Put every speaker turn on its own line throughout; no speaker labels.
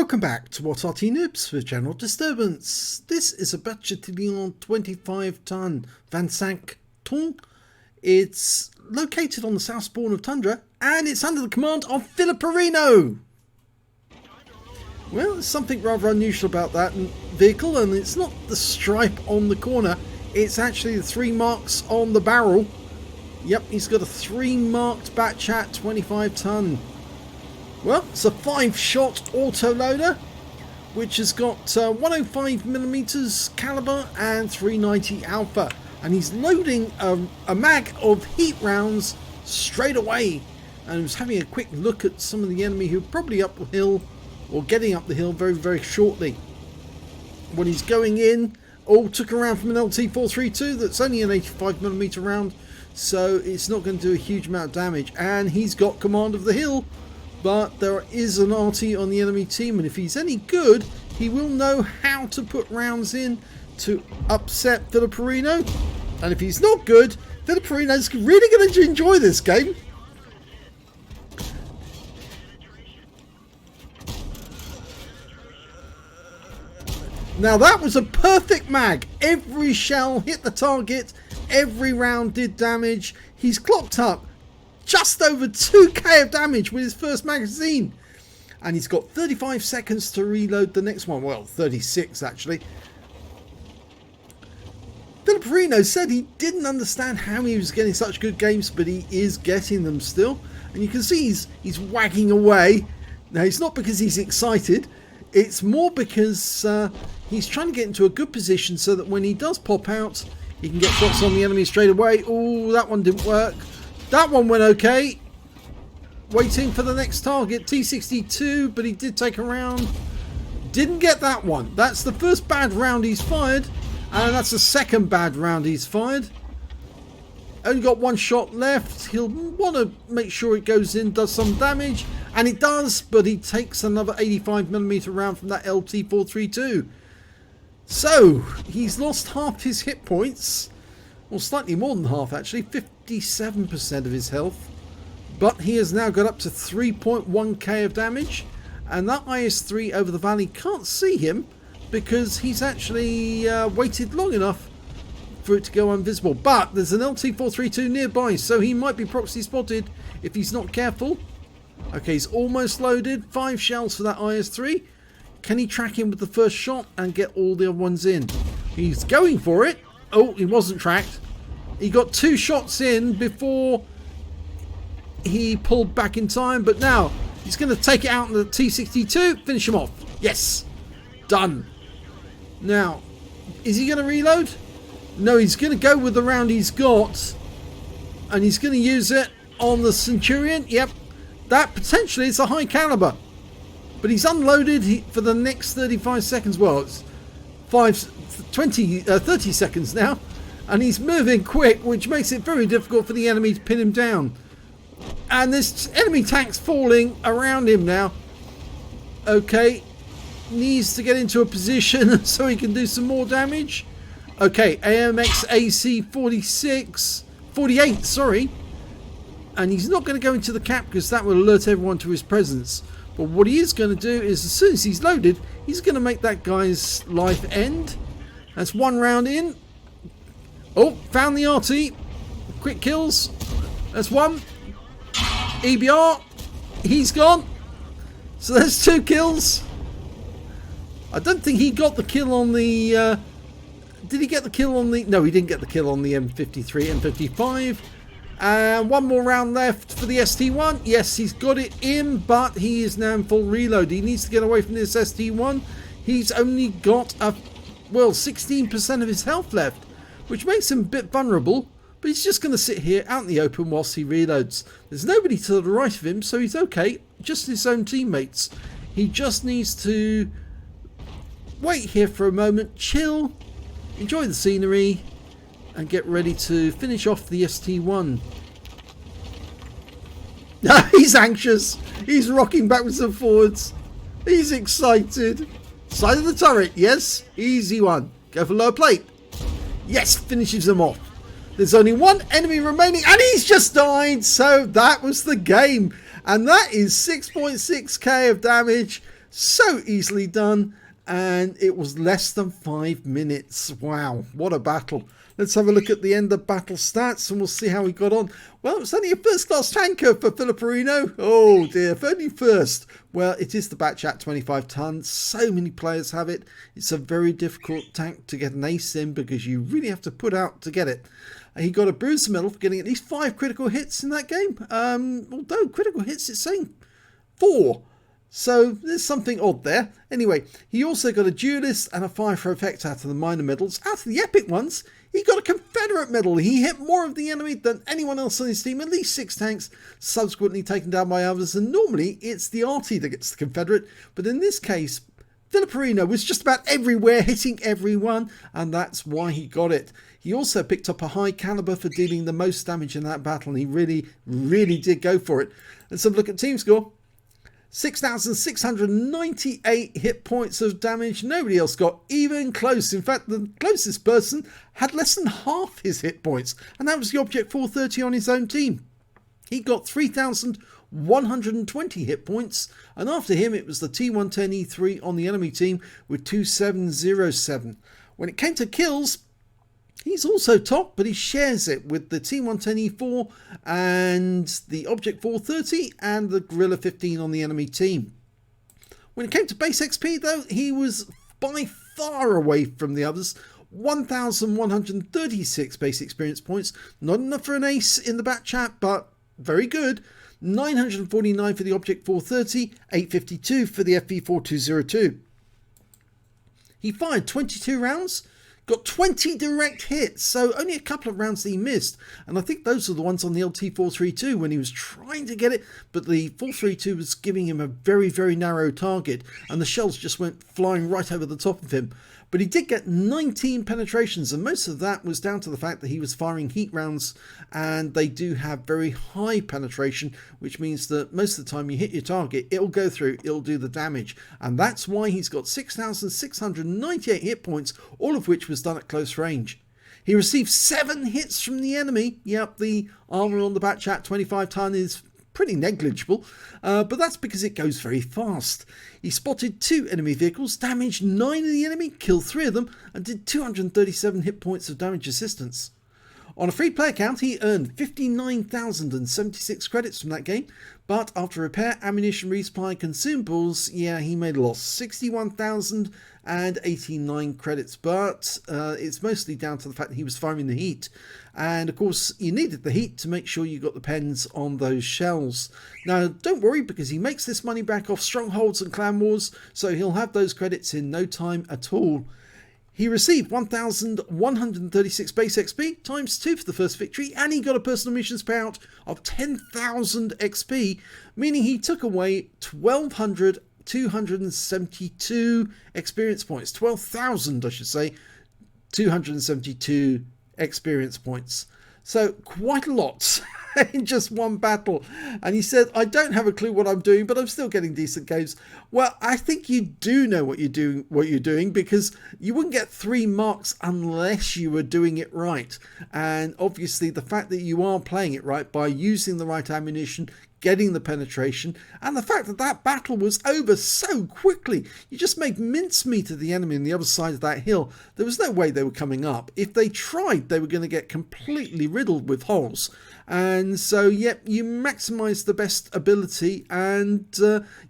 Welcome back to what Arty Noobs with General Disturbance. This is a Bat Châtillon 25-ton Bat Châtillon. It's located on the south spawn of Tundra and it's under the command of Filipperino. Well, there's something rather unusual about that vehicle, and it's not the stripe on the corner, it's actually the 3 marks on the barrel. Yep, he's got a 3 marked Bat Chat 25-ton. Well, it's a 5-shot autoloader, which has got 105mm caliber and 390 alpha, and he's loading a mag of heat rounds straight away. And I was having a quick look at some of the enemy who are probably up the hill or getting up the hill very shortly. When he's going in, took around from an LT432 that's only an 85mm round, so it's not going to do a huge amount of damage, and he's got command of the hill. But there is an Arty on the enemy team, and if he's any good, he will know how to put rounds in to upset Filipperino. And if he's not good, Filipperino's really going to enjoy this game. Now that was a perfect mag. Every shell hit the target, every round did damage. He's clocked up just over 2k of damage with his first magazine, and he's got 35 seconds to reload the next one. Well, 36 actually. Filipperino said he didn't understand how he was getting such good games, but he is getting them still, and you can see he's wagging away. Now it's not because he's excited, it's more because he's trying to get into a good position so that when he does pop out, he can get shots on the enemy straight away. Oh, that one didn't work. That one went okay. Waiting for the next target, T62, but he did take a round. Didn't get that one. That's the first bad round he's fired, and that's the second bad round he's fired. Only got 1 shot left. He'll want to make sure it goes in, does some damage, and it does, but he takes another 85mm round from that LT432. So, he's lost half his hit points. Well, slightly more than half actually, 57% of his health. But he has now got up to 3.1k of damage. And that IS-3 over the valley can't see him because he's actually waited long enough for it to go invisible. But there's an LT432 nearby, so he might be proxy spotted if he's not careful. Okay, he's almost loaded. 5 shells for that IS-3. Can he track him with the first shot and get all the other ones in? He's going for it. Oh, he wasn't tracked. He got 2 shots in before he pulled back in time, but now he's going to take it out in the T62, finish him off. Yes, done. Now, is he going to reload? No, he's going to go with the round he's got, and he's going to use it on the Centurion. Yep, that potentially is a high caliber, but he's unloaded for the next 35 seconds. Well, it's 30 seconds now, and he's moving quick, which makes it very difficult for the enemy to pin him down. And this enemy tank's falling around him now. Okay, needs to get into a position so he can do some more damage. Okay, AMX AC 48, sorry. And he's not going to go into the cap because that will alert everyone to his presence. But what he is going to do is, as soon as he's loaded, he's going to make that guy's life end. That's 1 round in. Oh, found the Arty. Quick kills. That's 1. EBR. He's gone. So there's 2 kills. I don't think he got the kill on the... did he get the kill on the... No, he didn't get the kill on the M53, M55. And 1 more round left for the ST1. Yes, he's got it in, but he is now in full reload. He needs to get away from this ST1. He's only got a... well, 16% of his health left, which makes him a bit vulnerable, but he's just going to sit here out in the open whilst he reloads. There's nobody to the right of him, so he's okay, just his own teammates. He just needs to wait here for a moment, chill, enjoy the scenery, and get ready to finish off the ST1. He's anxious, he's rocking backwards and forwards, he's excited. Side of the turret, yes, easy one. Go for lower plate. Yes, finishes them off. There's only 1 enemy remaining, and he's just died. So that was the game, and that is 6.6k of damage So easily done, and it was less than 5 minutes. Wow, what a battle. Let's have a look at the end of battle stats and we'll see how he got on. Well, it was only a first class tanker for Filipperino. Oh dear, if only first. Well, it is the Bat Chat 25 ton. So many players have it. It's a very difficult tank to get an ace in because you really have to put out to get it. He got a Bruiser medal for getting at least 5 critical hits in that game. Although critical hits, it's saying 4. So there's something odd there. Anyway, he also got a Duelist and a Fire for Effect out of the minor medals. Out of the epic ones, he got a Confederate medal. He hit more of the enemy than anyone else on his team. At least 6 tanks, subsequently taken down by others. And normally it's the Arty that gets the Confederate. But in this case, Filipperino was just about everywhere, hitting everyone. And that's why he got it. He also picked up a high caliber for dealing the most damage in that battle. And he really, really did go for it. Let's have a look at team score. 6,698 hit points of damage. Nobody else got even close. In fact, the closest person had less than half his hit points, and that was the Object 430 on his own team. He got 3,120 hit points, and after him it was the T110E3 on the enemy team with 2,707. When it came to kills, he's also top, but he shares it with the T110E4 and the Object 430 and the Gorilla 15 on the enemy team. When it came to base XP though, he was by far away from the others. 1,136 base experience points. Not enough for an ace in the Bat Chat, but very good. 949 for the Object 430, 852 for the FV4202. He fired 22 rounds. Got 20 direct hits, so only a couple of rounds that he missed. And I think those are the ones on the LT432 when he was trying to get it, but the 432 was giving him a very, very narrow target, and the shells just went flying right over the top of him. But he did get 19 penetrations, and most of that was down to the fact that he was firing heat rounds, and they do have very high penetration, which means that most of the time you hit your target, it'll go through, it'll do the damage. And that's why he's got 6,698 hit points, all of which was done at close range. He received 7 hits from the enemy. Yep, the armor on the Bat Chat 25 ton is pretty negligible, but that's because it goes very fast. He spotted 2 enemy vehicles, damaged 9 of the enemy, killed 3 of them, and did 237 hit points of damage assistance. On a free play account, he earned 59,076 credits from that game, but after repair, ammunition, resupply, consumables, yeah, he made a loss. 61,089 credits, but it's mostly down to the fact that he was firing the heat. And of course, you needed the heat to make sure you got the pens on those shells. Now, don't worry, because he makes this money back off strongholds and clan wars, so he'll have those credits in no time at all. He received 1,136 base XP times 2 for the first victory, and he got a personal missions payout of 10,000 XP, meaning he took away 1,272 experience points. 12,000, I should say, 272 experience points. So quite a lot in just one battle. And he said, I don't have a clue what I'm doing, but I'm still getting decent games. Well, I think you do know what you're doing, because you wouldn't get 3 marks unless you were doing it right. And obviously the fact that you are playing it right by using the right ammunition, getting the penetration, and the fact that that battle was over so quickly. You just made mincemeat of the enemy on the other side of that hill. There was no way they were coming up. If they tried, they were going to get completely riddled with holes. And so, yep, you maximise the best ability and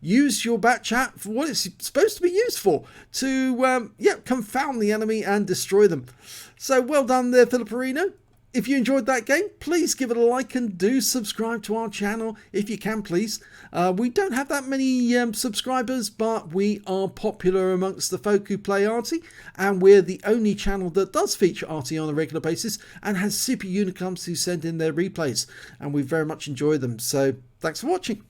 use your Bat Chat for what it's supposed to be used for, to confound the enemy and destroy them. So well done there, Filipperino. If you enjoyed that game, please give it a like and do subscribe to our channel if you can, please. We don't have that many subscribers, but we are popular amongst the folk who play Arty, and we're the only channel that does feature Arty on a regular basis and has super unicums who send in their replays, and we very much enjoy them. So thanks for watching.